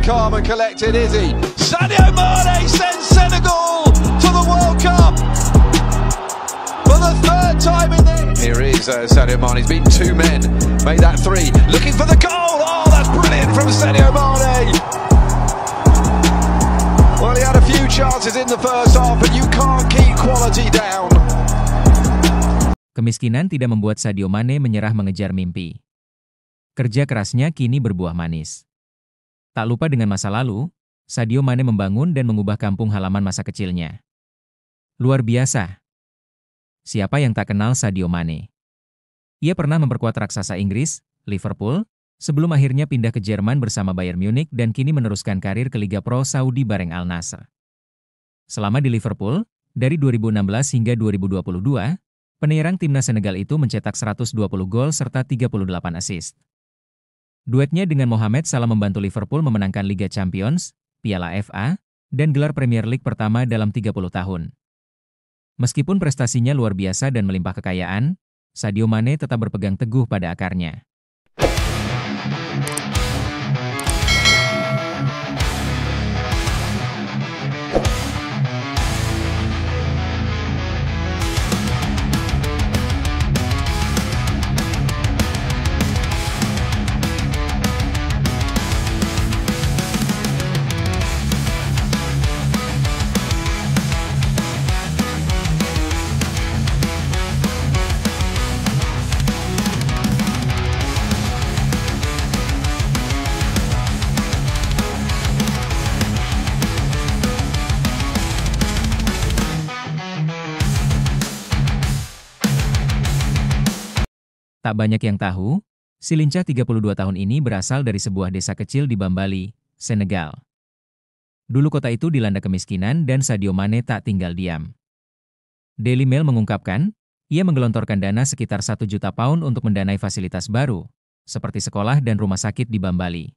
calm and collected, is he? Sadio Mane sends Senegal to the World Cup for the third time in there. Here is Sadio Mane. He's beaten two men, made that three. Looking for the goal. Oh, that's brilliant from Sadio Mane. Well, he had a few chances in the first half, but you can't keep quality down. Kemiskinan tidak membuat Sadio Mane menyerah mengejar mimpi. Kerja kerasnya kini berbuah manis. Tak lupa dengan masa lalu, Sadio Mane membangun dan mengubah kampung halaman masa kecilnya. Luar biasa. Siapa yang tak kenal Sadio Mane? Ia pernah memperkuat raksasa Inggris, Liverpool, sebelum akhirnya pindah ke Jerman bersama Bayern Munich dan kini meneruskan karir ke Liga Pro Saudi bareng Al Nassr. Selama di Liverpool, dari 2016 hingga 2022, penyerang timnas Senegal itu mencetak 120 gol serta 38 assist. Duetnya dengan Mohamed Salah membantu Liverpool memenangkan Liga Champions, Piala FA, dan gelar Premier League pertama dalam 30 tahun. Meskipun prestasinya luar biasa dan melimpah kekayaan, Sadio Mane tetap berpegang teguh pada akarnya. Tak banyak yang tahu, si lincah 32 tahun ini berasal dari sebuah desa kecil di Bambali, Senegal. Dulu kota itu dilanda kemiskinan dan Sadio Mane tak tinggal diam. Daily Mail mengungkapkan, ia menggelontorkan dana sekitar 1 juta pound untuk mendanai fasilitas baru, seperti sekolah dan rumah sakit di Bambali.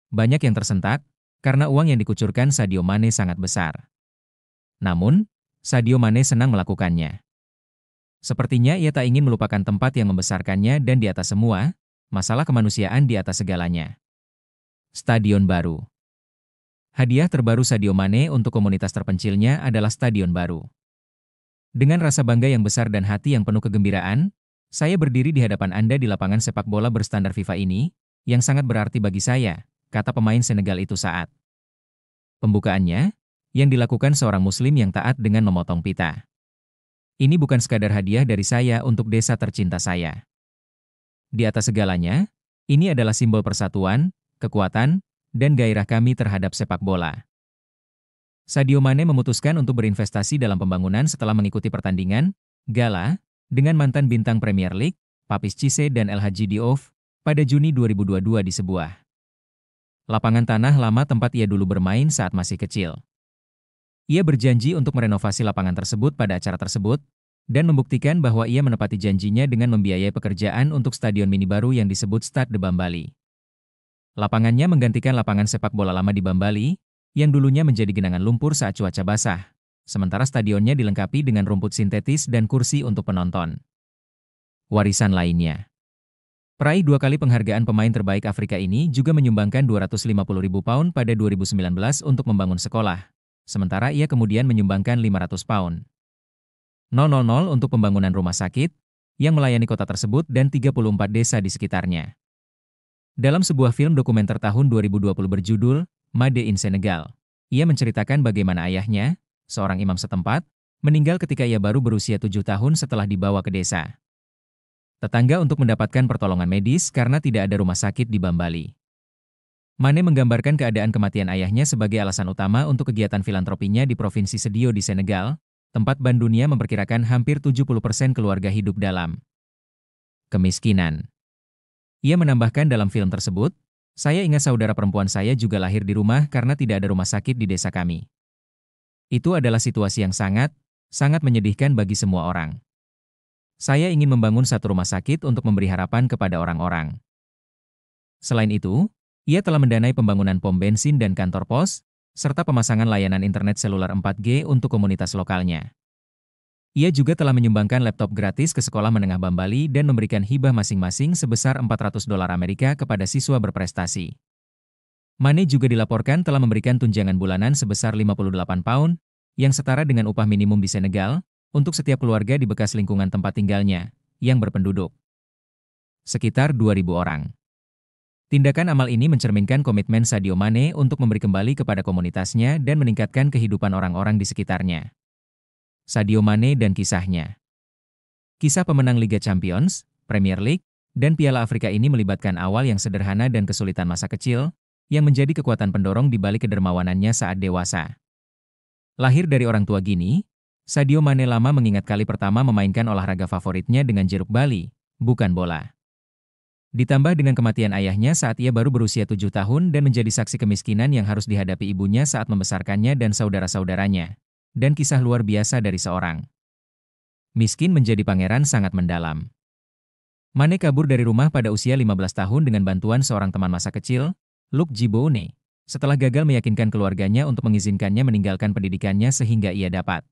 Banyak yang tersentak, karena uang yang dikucurkan Sadio Mane sangat besar. Namun, Sadio Mane senang melakukannya. Sepertinya ia tak ingin melupakan tempat yang membesarkannya dan di atas semua, masalah kemanusiaan di atas segalanya. Stadion baru. Hadiah terbaru Sadio Mane untuk komunitas terpencilnya adalah stadion baru. Dengan rasa bangga yang besar dan hati yang penuh kegembiraan, saya berdiri di hadapan Anda di lapangan sepak bola berstandar FIFA ini, yang sangat berarti bagi saya, kata pemain Senegal itu saat pembukaannya, yang dilakukan seorang Muslim yang taat dengan memotong pita. Ini bukan sekadar hadiah dari saya untuk desa tercinta saya. Di atas segalanya, ini adalah simbol persatuan, kekuatan, dan gairah kami terhadap sepak bola. Sadio Mane memutuskan untuk berinvestasi dalam pembangunan setelah mengikuti pertandingan, gala, dengan mantan bintang Premier League, Papis Cisse dan El Hadji Diouf, pada Juni 2022 di sebuah lapangan tanah lama tempat ia dulu bermain saat masih kecil. Ia berjanji untuk merenovasi lapangan tersebut pada acara tersebut, dan membuktikan bahwa ia menepati janjinya dengan membiayai pekerjaan untuk stadion mini baru yang disebut Stade de Bambali. Lapangannya menggantikan lapangan sepak bola lama di Bambali, yang dulunya menjadi genangan lumpur saat cuaca basah, sementara stadionnya dilengkapi dengan rumput sintetis dan kursi untuk penonton. Warisan lainnya. Peraih 2 kali penghargaan pemain terbaik Afrika ini juga menyumbangkan 250.000 pound pada 2019 untuk membangun sekolah. Sementara ia kemudian menyumbangkan 500 pound. 000 untuk pembangunan rumah sakit, yang melayani kota tersebut dan 34 desa di sekitarnya. Dalam sebuah film dokumenter tahun 2020 berjudul, Made in Senegal, ia menceritakan bagaimana ayahnya, seorang imam setempat, meninggal ketika ia baru berusia 7 tahun setelah dibawa ke desa tetangga untuk mendapatkan pertolongan medis karena tidak ada rumah sakit di Bambali. Mane menggambarkan keadaan kematian ayahnya sebagai alasan utama untuk kegiatan filantropinya di Provinsi Sedio di Senegal, tempat Bank Dunia memperkirakan hampir 70% keluarga hidup dalam kemiskinan. Ia menambahkan dalam film tersebut, "Saya ingat saudara perempuan saya juga lahir di rumah karena tidak ada rumah sakit di desa kami. Itu adalah situasi yang sangat menyedihkan bagi semua orang. Saya ingin membangun satu rumah sakit untuk memberi harapan kepada orang-orang." Selain itu, ia telah mendanai pembangunan pom bensin dan kantor pos, serta pemasangan layanan internet seluler 4G untuk komunitas lokalnya. Ia juga telah menyumbangkan laptop gratis ke sekolah menengah Bambali dan memberikan hibah masing-masing sebesar $400 Amerika kepada siswa berprestasi. Mane juga dilaporkan telah memberikan tunjangan bulanan sebesar 58 pound, yang setara dengan upah minimum di Senegal, untuk setiap keluarga di bekas lingkungan tempat tinggalnya, yang berpenduduk sekitar 2.000 orang. Tindakan amal ini mencerminkan komitmen Sadio Mane untuk memberi kembali kepada komunitasnya dan meningkatkan kehidupan orang-orang di sekitarnya. Sadio Mane dan kisahnya. Kisah pemenang Liga Champions, Premier League, dan Piala Afrika ini melibatkan awal yang sederhana dan kesulitan masa kecil, yang menjadi kekuatan pendorong di balik kedermawanannya saat dewasa. Lahir dari orang tua Gini, Sadio Mane lama mengingat kali pertama memainkan olahraga favoritnya dengan jeruk bali, bukan bola. Ditambah dengan kematian ayahnya saat ia baru berusia 7 tahun dan menjadi saksi kemiskinan yang harus dihadapi ibunya saat membesarkannya dan saudara-saudaranya. Dan kisah luar biasa dari seorang miskin menjadi pangeran sangat mendalam. Mane kabur dari rumah pada usia 15 tahun dengan bantuan seorang teman masa kecil, Luke Djibouane, setelah gagal meyakinkan keluarganya untuk mengizinkannya meninggalkan pendidikannya sehingga ia dapat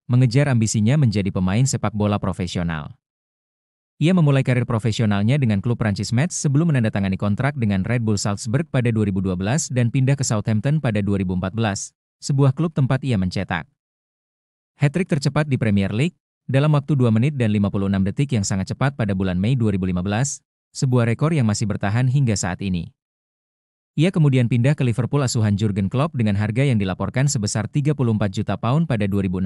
mengejar ambisinya menjadi pemain sepak bola profesional. Ia memulai karir profesionalnya dengan klub Prancis Metz sebelum menandatangani kontrak dengan Red Bull Salzburg pada 2012 dan pindah ke Southampton pada 2014, sebuah klub tempat ia mencetak hat-trick tercepat di Premier League, dalam waktu 2 menit dan 56 detik yang sangat cepat pada bulan Mei 2015, sebuah rekor yang masih bertahan hingga saat ini. Ia kemudian pindah ke Liverpool asuhan Jurgen Klopp dengan harga yang dilaporkan sebesar 34 juta pound pada 2016,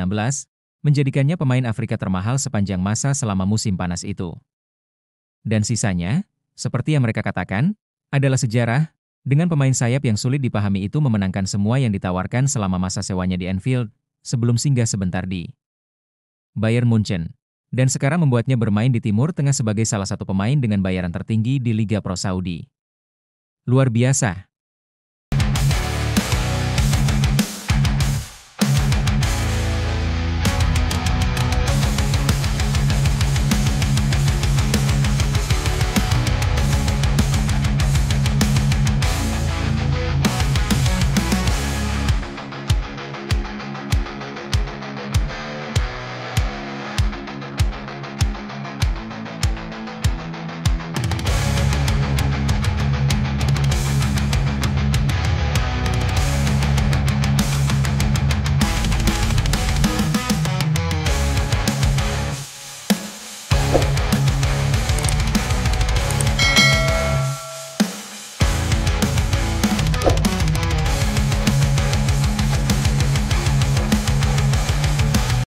menjadikannya pemain Afrika termahal sepanjang masa selama musim panas itu. Dan sisanya, seperti yang mereka katakan, adalah sejarah, dengan pemain sayap yang sulit dipahami itu memenangkan semua yang ditawarkan selama masa sewanya di Anfield, sebelum singgah sebentar di Bayern Munchen, dan sekarang membuatnya bermain di Timur Tengah sebagai salah satu pemain dengan bayaran tertinggi di Liga Pro Saudi. Luar biasa.